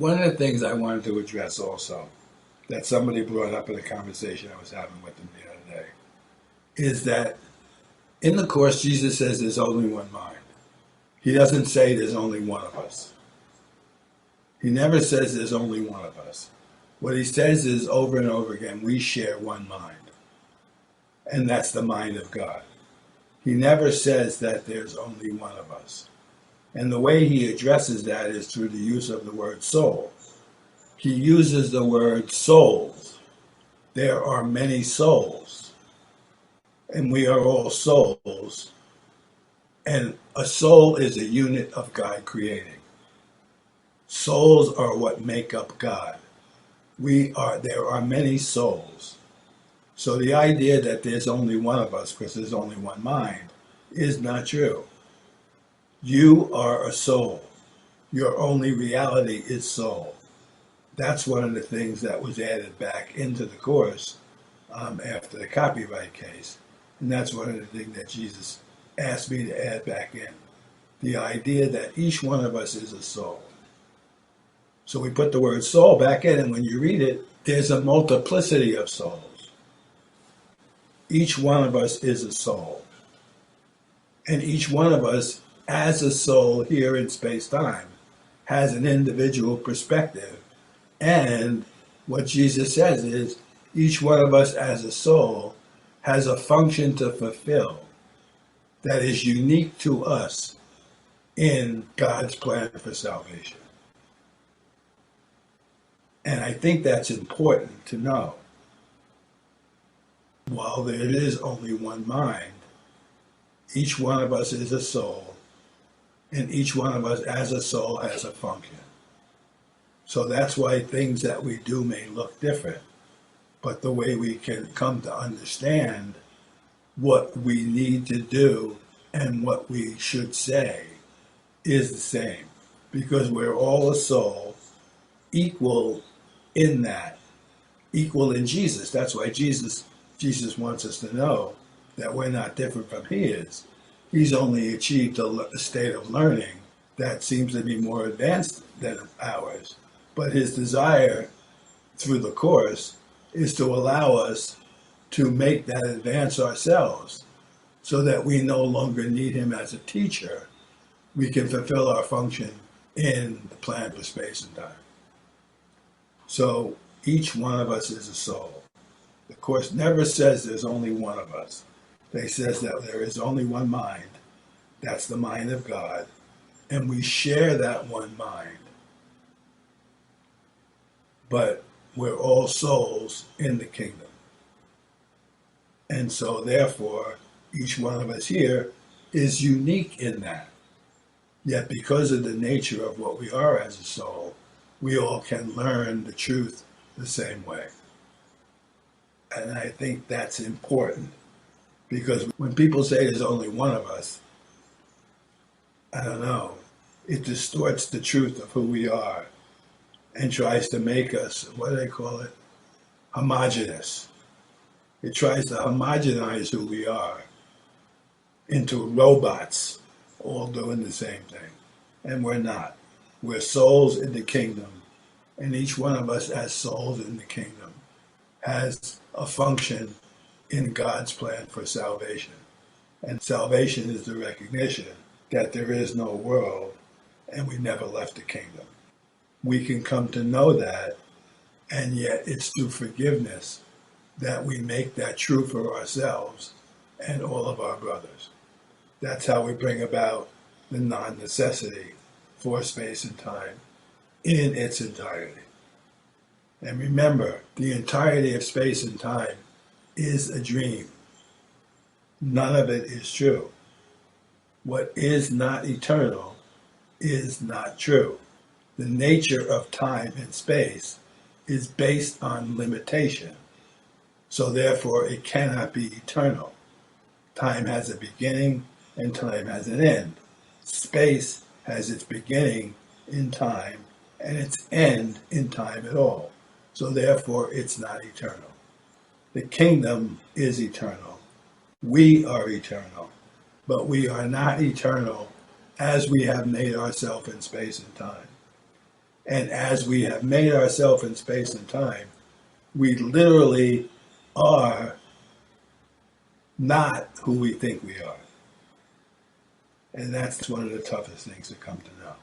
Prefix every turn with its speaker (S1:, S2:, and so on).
S1: One of the things I wanted to address also, that somebody brought up in a conversation I was having with them the other day, is that in the Course, Jesus says there's only one mind. He doesn't say there's only one of us. He never says there's only one of us. What he says is over and over again, we share one mind. And that's the mind of God. He never says that there's only one of us. And the way he addresses that is through the use of the word soul. He uses the word souls. There are many souls, and we are all souls. And a soul is a unit of God creating. Souls are what make up God. There are many souls. So the idea that there's only one of us because there's only one mind is not true. You are a soul. Your only reality is soul. That's one of the things that was added back into the Course after the copyright case. And that's one of the things that Jesus asked me to add back in. The idea that each one of us is a soul. So we put the word soul back in, and when you read it, there's a multiplicity of souls. Each one of us is a soul. And each one of us, as a soul here in space-time, has an individual perspective. And what Jesus says is, each one of us as a soul has a function to fulfill that is unique to us in God's plan for salvation. And I think that's important to know. While there is only one mind, each one of us is a soul, and each one of us as a soul has a function. So that's why things that we do may look different, but the way we can come to understand what we need to do and what we should say is the same, because we're all a soul, equal in that, equal in Jesus. That's why Jesus wants us to know that we're not different from he is. He's only achieved a state of learning that seems to be more advanced than ours. But his desire through the Course is to allow us to make that advance ourselves so that we no longer need him as a teacher. We can fulfill our function in the plan for space and time. So each one of us is a soul. The Course never says there's only one of us. They says that there is only one mind. That's the mind of God. And we share that one mind. But we're all souls in the kingdom. And so therefore, each one of us here is unique in that. Yet because of the nature of what we are as a soul, we all can learn the truth the same way. And I think that's important, because when people say there's only one of us, I don't know, it distorts the truth of who we are and tries to make us, what do they call it, homogenous. It tries to homogenize who we are into robots, all doing the same thing. And we're not. We're souls in the kingdom. And each one of us as souls in the kingdom has a function in God's plan for salvation. And salvation is the recognition that there is no world and we never left the kingdom. We can come to know that, and yet it's through forgiveness that we make that true for ourselves and all of our brothers. That's how we bring about the non-necessity for space and time in its entirety. And remember, the entirety of space and time is a dream. None of it is true. What is not eternal is not true. The nature of time and space is based on limitation. So therefore, it cannot be eternal. Time has a beginning and time has an end. Space has its beginning in time and its end in time at all. So therefore, it's not eternal. The kingdom is eternal. We are eternal. But we are not eternal as we have made ourselves in space and time. And as we have made ourselves in space and time, we literally are not who we think we are. And that's one of the toughest things to come to know.